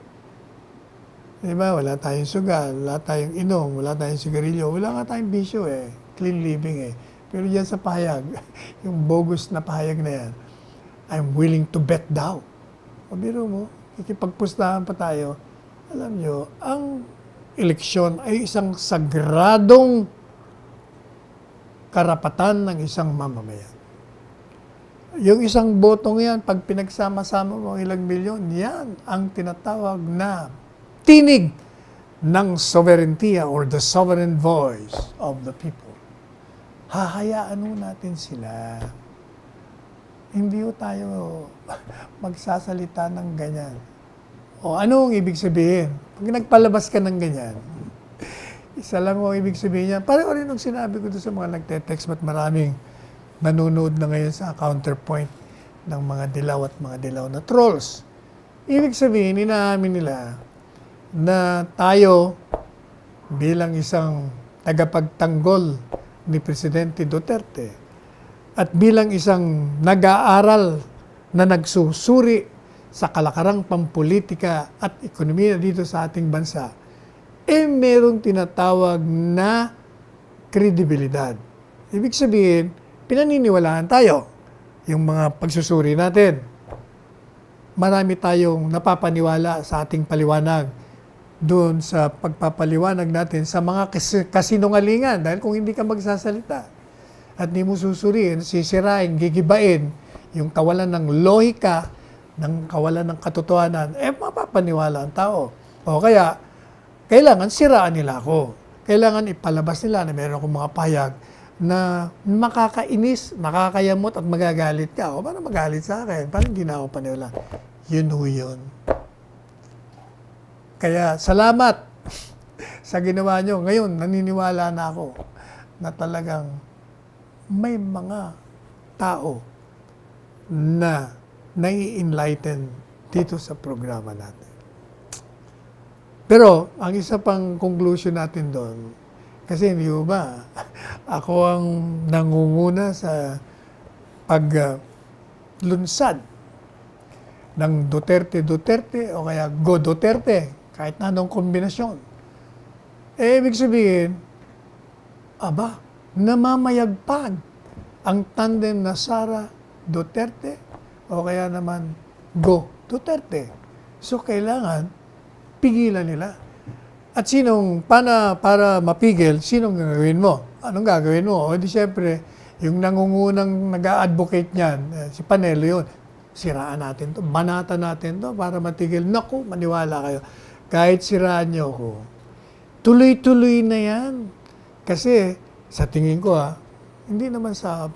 Diba? Wala tayong sugal, wala tayong inom, wala tayong sigarilyo, wala nga tayong bisyo Clean living Pero dyan sa pahayag, yung bogus na pahayag na yan, I'm willing to bet daw. O biro mo, ikipagpustahan pa tayo, alam nyo, ang eleksyon ay isang sagradong karapatan ng isang mamamayan. Yung isang botong yan, pag pinagsama-sama mo ilang milyon, yan ang tinatawag na tinig ng sovereignty or the sovereign voice of the people. Hahayaan natin sila. Hindi tayo magsasalita ng ganyan. O ano ang ibig sabihin? Pag nagpalabas ka ng ganyan, isa lang ang ibig sabihin niya. Pareho rin ang sinabi ko doon sa mga nagte-text at maraming nanonood na ngayon sa counterpoint ng mga dilaw at mga dilaw na trolls. Ibig sabihin, inaamin nila na tayo bilang isang tagapagtanggol ni Presidente Duterte at bilang isang nag-aaral na nagsusuri sa kalakarang pampolitika at ekonomiya dito sa ating bansa, merong tinatawag na kredibilidad. Ibig sabihin, pinaniniwalaan tayo. Yung mga pagsusuri natin. Marami tayong napapaniwala sa ating paliwanag doon sa pagpapaliwanag natin sa mga kasinungalingan. Dahil kung hindi ka magsasalita at hindi mo susuriin, sisirain, gigibain, yung kawalan ng lohika, ng kawalan ng katotohanan, mapapaniwala ang tao. O kaya, kailangan siraan nila ako. Kailangan ipalabas nila na meron akong mga payag na makakainis, makakayamot at magagalit ka. O paano magalit sa akin? Parang hindi na ako paniwala. Yun ho yun. Kaya salamat sa ginawa nyo. Ngayon, naniniwala na ako na talagang may mga tao na nai-enlighten dito sa programa natin. Pero, ang isa pang conclusion natin doon, kasi hindi ba, ako ang nangunguna sa paglunsad ng Duterte o kaya Go Duterte, kahit na anong kombinasyon. Ibig sabihin, namamayagpag ang tandem na Sara Duterte o kaya naman Go Duterte. So, kailangan pigilan nila. At para mapigil, sinong gagawin mo? Anong gagawin mo? O di syempre, yung nangungunang nag-a-advocate niyan, si Panelo yun, siraan natin to, banatan natin to para matigil. Naku, maniwala kayo. Kahit siraan niyo ako, tuloy-tuloy na yan. Kasi, sa tingin ko hindi naman sa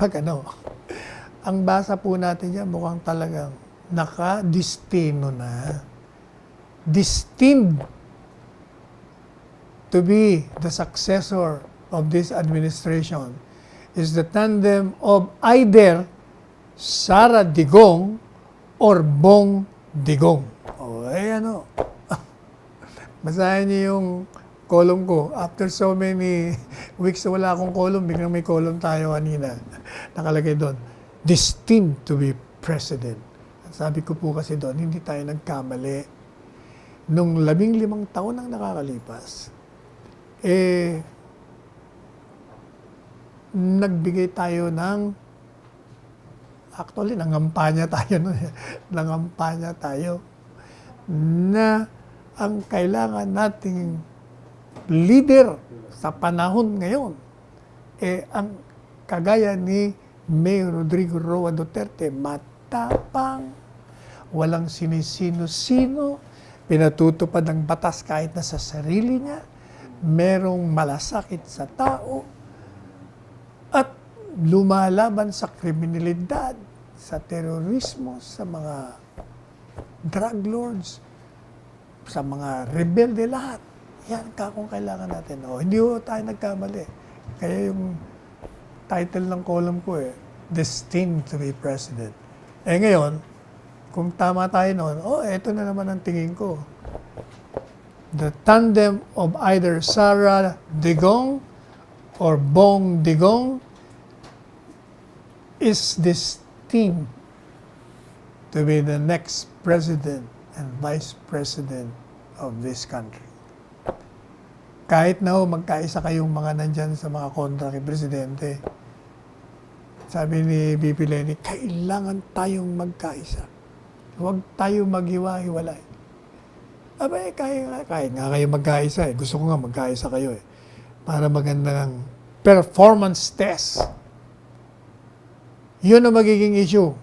ang basa po natin yan mukhang talagang nakadistino na. Destined to be the successor of this administration is the tandem of either Sara Digong or Bong Digong. Basahin niyo yung column ko. After so many weeks na wala akong column, biglang may column tayo kanina. Nakalagay doon, destined to be president. Sabi ko po kasi doon, hindi tayo nagkamali. Nung 15 taon ang nakakalipas, nagbigay tayo actually, nangampanya tayo na ang kailangan nating leader sa panahon ngayon, ang kagaya ni Mayor Rodrigo Roa Duterte, matapang, walang sinisino-sino, pinatutupad ng batas kahit na sa sarili niya, merong malasakit sa tao, at lumalaban sa kriminalidad, sa terorismo, sa mga drug lords, sa mga rebelde lahat. Yan kung kailangan natin. Hindi tayo nagkamali. Kaya yung title ng column ko Destined to be President. Ngayon, kung tama tayo noon, eto na naman ang tingin ko. The tandem of either Sara Digong or Bong Digong is destined to be the next president and vice president of this country. Kahit na magkaisa kayong mga nandyan sa mga kontra kay Presidente, sabi ni VP Leni, kailangan tayong magkaisa. Huwag tayo maghiwa-hiwalay. Kahit nga kayo magkaisa Gusto ko nga magkaisa kayo para magandang performance test. Yun ang magiging issue.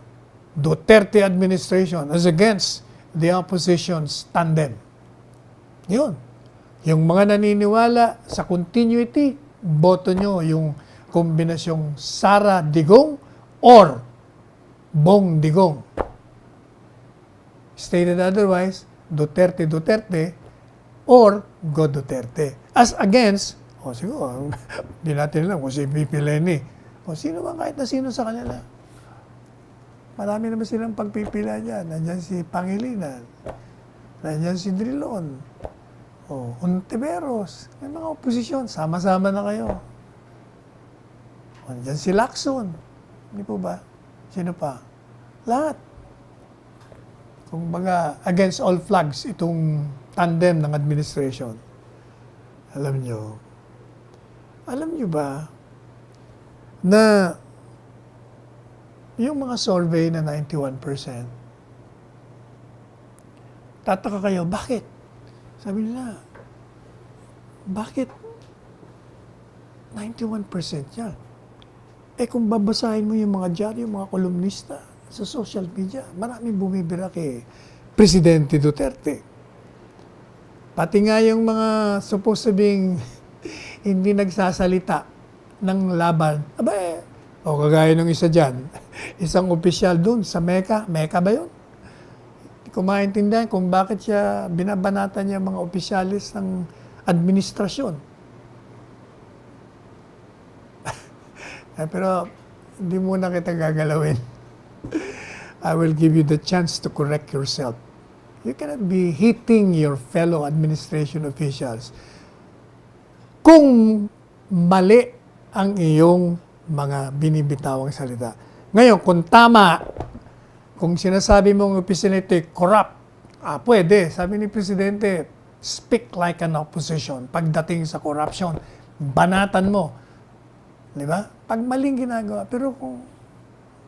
Duterte administration as against the opposition's tandem. Yun. Yung mga naniniwala sa continuity, boto nyo yung kombinasyong Sara Digong or Bong Digong. Stated otherwise, Duterte or Go Duterte. As against, siguro, hindi natin alam kung si VP Leni, sino man kahit na sino sa kanila. Marami naman silang pagpipila dyan. Nandyan si Pangilinan. Nandyan si Drilon. Ontiveros. May mga oposisyon. Sama-sama na kayo. Nandyan si Lacson. Hindi po ba? Sino pa? Lahat. Kung baga, against all flags, itong tandem ng administration. Alam nyo ba na yung mga survey na 91%, tataka kayo, bakit? Sabi nila, bakit 91% yan? Kung babasahin mo yung mga dyaryo, yung mga kolumnista sa social media, maraming bumibira kay Presidente Duterte. Pati nga yung mga supposed to being hindi nagsasalita ng laban. Kagaya ng isa dyan, isang opisyal doon sa Mecca. Mecca ba yun? Hindi ko maintindihan kung bakit siya binabanatan niya mga opisyalis ng administrasyon. Pero hindi muna kita gagalawin. I will give you the chance to correct yourself. You cannot be hitting your fellow administration officials kung mali ang iyong mga binibitawang salita. Ngayon, kung tama, kung sinasabi mong Presidente corrupt, pwede. Sabi ni Presidente, speak like an opposition. Pagdating sa corruption, banatan mo. Di ba? Pag maling ginagawa, pero kung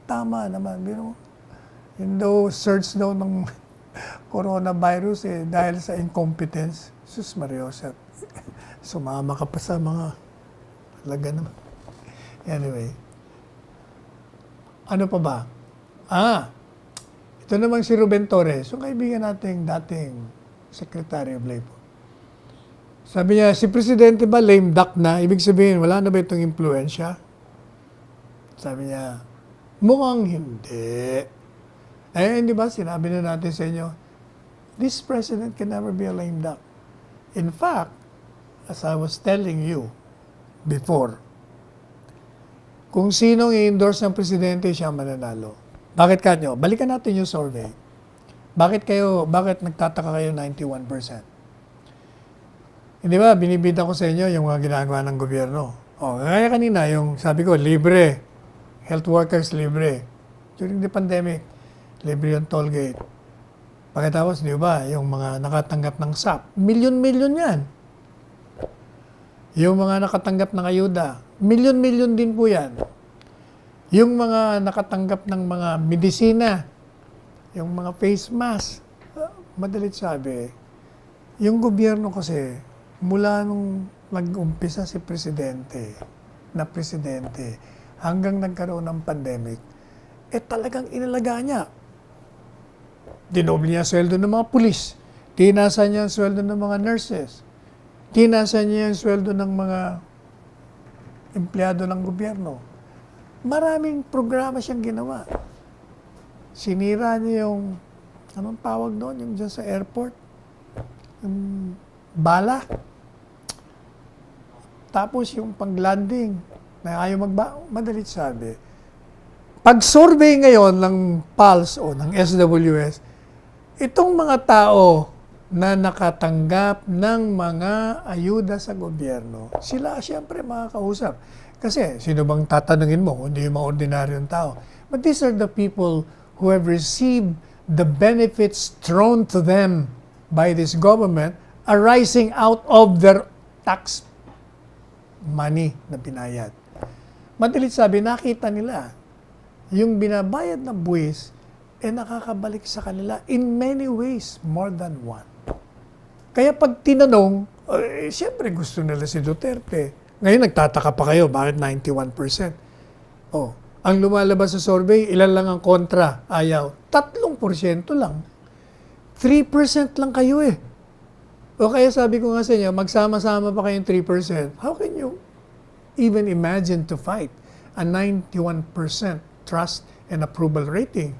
tama naman, yung surge daw ng coronavirus dahil sa incompetence, sus Mariosa, sumama ka pa sa mga talaga naman. Anyway, ano pa ba? Ito namang si Ruben Torres, yung kaibigan nating dating Secretary of Labor. Sabi niya, si Presidente ba lame duck na? Ibig sabihin, wala na ba itong impluensya? Sabi niya, mukhang hindi. Di ba, sinabi na natin sa inyo, this president can never be a lame duck. In fact, as I was telling you before, kung sinong i-endorse ng presidente, siya mananalo. Bakit kanyo? Balikan natin yung survey. Bakit nagtataka kayo 91%? Hindi ba, binibida ko sa inyo yung mga ginagawa ng gobyerno. Kaya kanina, yung sabi ko, libre. Health workers, libre. During the pandemic, libre yung toll gate. Pagkatapos, di ba, yung mga nakatanggap ng SAP, milyon-milyon yan. Yung mga nakatanggap ng ayuda, milyon-milyon din po yan. Yung mga nakatanggap ng mga medisina, yung mga face mask, madalit sabi, yung gobyerno kasi, mula nung nag-umpisa si presidente, hanggang nagkaroon ng pandemic, talagang inalaga niya. Dinoble niya sweldo ng mga pulis. Tinasa niya ang sweldo ng mga nurses. Tinasa niya ang sweldo ng mga empleyado ng gobyerno. Maraming programa siyang ginawa. Sinira niya yung, anong tawag doon, yung dyan sa airport? Yung bala. Tapos yung pag-landing, na ayaw madalit sabi. Pag-survey ngayon ng PULSE o ng SWS, itong mga tao na nakatanggap ng mga ayuda sa gobyerno, sila siyempre makakausap. Kasi sino bang tatanungin mo, hindi yung mga ordinaryong tao. But these are the people who have received the benefits thrown to them by this government arising out of their tax money na binayad. Madalit sabi, nakita nila yung binabayad na buwis nakakabalik sa kanila in many ways, more than one. Kaya pag tinanong, siyempre gusto nila si Duterte. Ngayon nagtataka pa kayo, bakit 91%? Ang lumalabas sa survey, ilan lang ang kontra, ayaw. 3% lang. 3% lang kayo kaya sabi ko nga sa inyo, magsama-sama pa kayong 3%. How can you even imagine to fight a 91% trust and approval rating?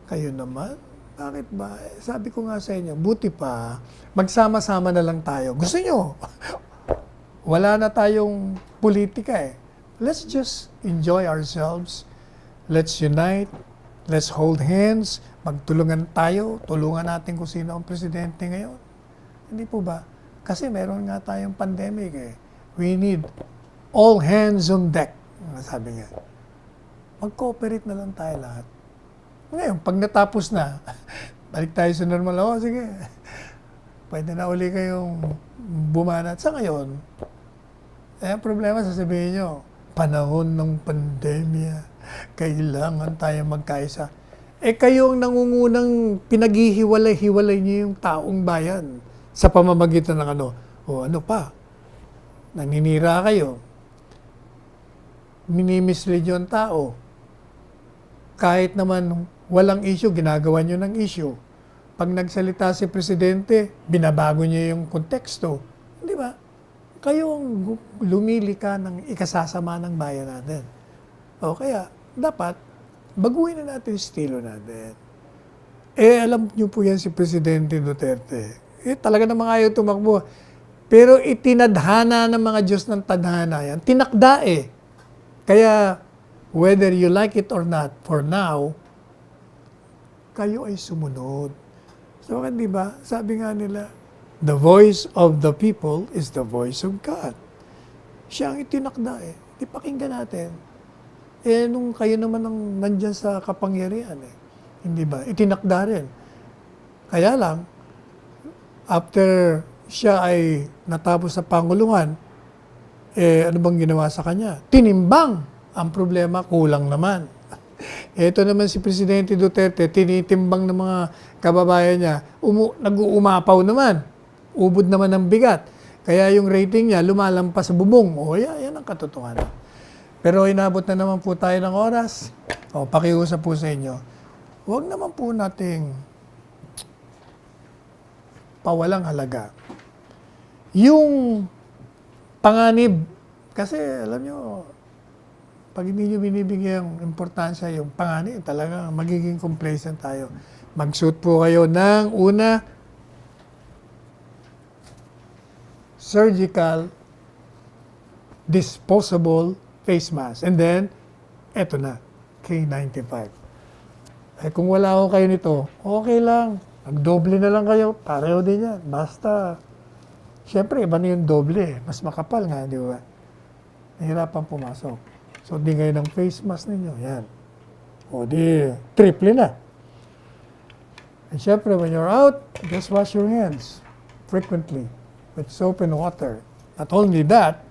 Kayo naman? Bakit ba? Sabi ko nga sa inyo, buti pa, magsama-sama na lang tayo. Gusto nyo? Wala na tayong politika Let's just enjoy ourselves. Let's unite. Let's hold hands. Magtulungan tayo. Tulungan natin kung sino ang presidente ngayon. Hindi po ba? Kasi meron nga tayong pandemic We need all hands on deck. Sabi nga. Mag-cooperate na lang tayo lahat. Ngayon, pag natapos na, balik tayo sa normal. Sige. Pwede na uli kayong bumanat. Sa ngayon, ang problema, sasabihin nyo, panahon ng pandemya, kailangan tayo magkaisa. Kayo ang nangungunang pinaghihiwalay-hiwalay niyo yung taong bayan sa pamamagitan ng ano pa, naninira kayo, minimislead yung tao. Kahit naman walang issue, ginagawa nyo ng issue. Pag nagsalita si Presidente, binabago niyo yung konteksto. Di ba? Kayo ang lumili ka ng ikasasama ng bayan natin. Kaya, dapat, baguhin na natin yung estilo natin. Alam niyo po yan si Presidente Duterte. Talaga namang ayaw tumakbo. Pero itinadhana ng mga Diyos ng tadhana yan. Tinakda Kaya, whether you like it or not, for now, kayo ay sumunod. So, di ba? Sabi nga nila, the voice of the people is the voice of God. Siya ang itinakda eh. Di pakinggan natin. Eh, nung kayo naman ang nandyan sa kapangyarihan eh. Hindi ba? Itinakda rin. Kaya lang, after siya ay natapos sa pangulungan, eh, ano bang ginawa sa kanya? Tinimbang. Ang problema, kulang naman. Ito naman si Presidente Duterte, tinitimbang ng mga kababayan niya, nag-uumapaw naman. Ubod naman ng bigat. Kaya yung rating niya lumalampas sa bubong. O, yan ang katotohanan. Pero inabot na naman po tayo ng oras. O, pakiusap po sa inyo. Huwag naman po nating pawalang halaga. Yung panganib, kasi alam nyo, pag hindi nyo binibigyan ng importansya yung panganib, talaga magiging complacent tayo. Mag-suit po kayo ng una, surgical, disposable face mask. And then, eto na, K95. Eh kung wala ko kayo nito, okay lang. Magdoble na lang kayo, pareho din yan. Basta, syempre, iba na yung doble. Mas makapal nga, di ba? Nahirapan pumasok. So, di kayo ng face mask ninyo. Yan. O di, triple na. And syempre, when you're out, just wash your hands frequently with soap and water. Not only that,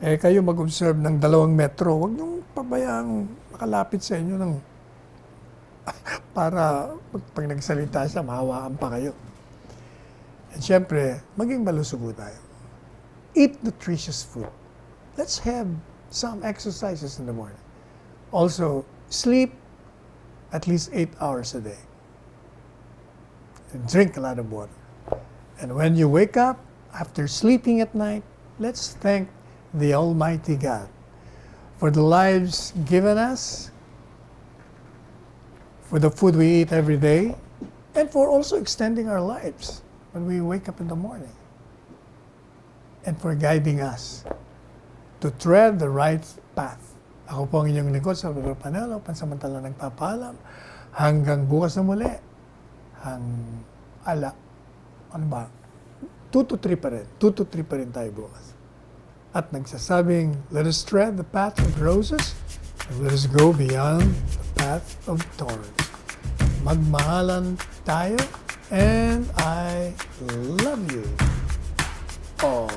eh kayo mag-observe ng 2 metro. Huwag niyong pabayang makalapit sa inyo ng para pag nagsalita siya, mahawaan pa kayo. And syempre, maging malusog tayo. Eat nutritious food. Let's have some exercises in the morning. Also, sleep at least 8 hours a day. And drink a lot of water. And when you wake up, after sleeping at night, let's thank the Almighty God for the lives given us, for the food we eat every day, and for also extending our lives when we wake up in the morning. And for guiding us to tread the right path. Ako po ang inyong lingkod, Salvador Panelo, pansamantala nagpapaalam. Hanggang bukas na muli. Ano ba? 2 to 3 pa rin. 2 to 3 pa rin tayo bukas. At nagsasabing, let us tread the path of roses and let us go beyond the path of thorns. Magmahalan tayo, and I love you all.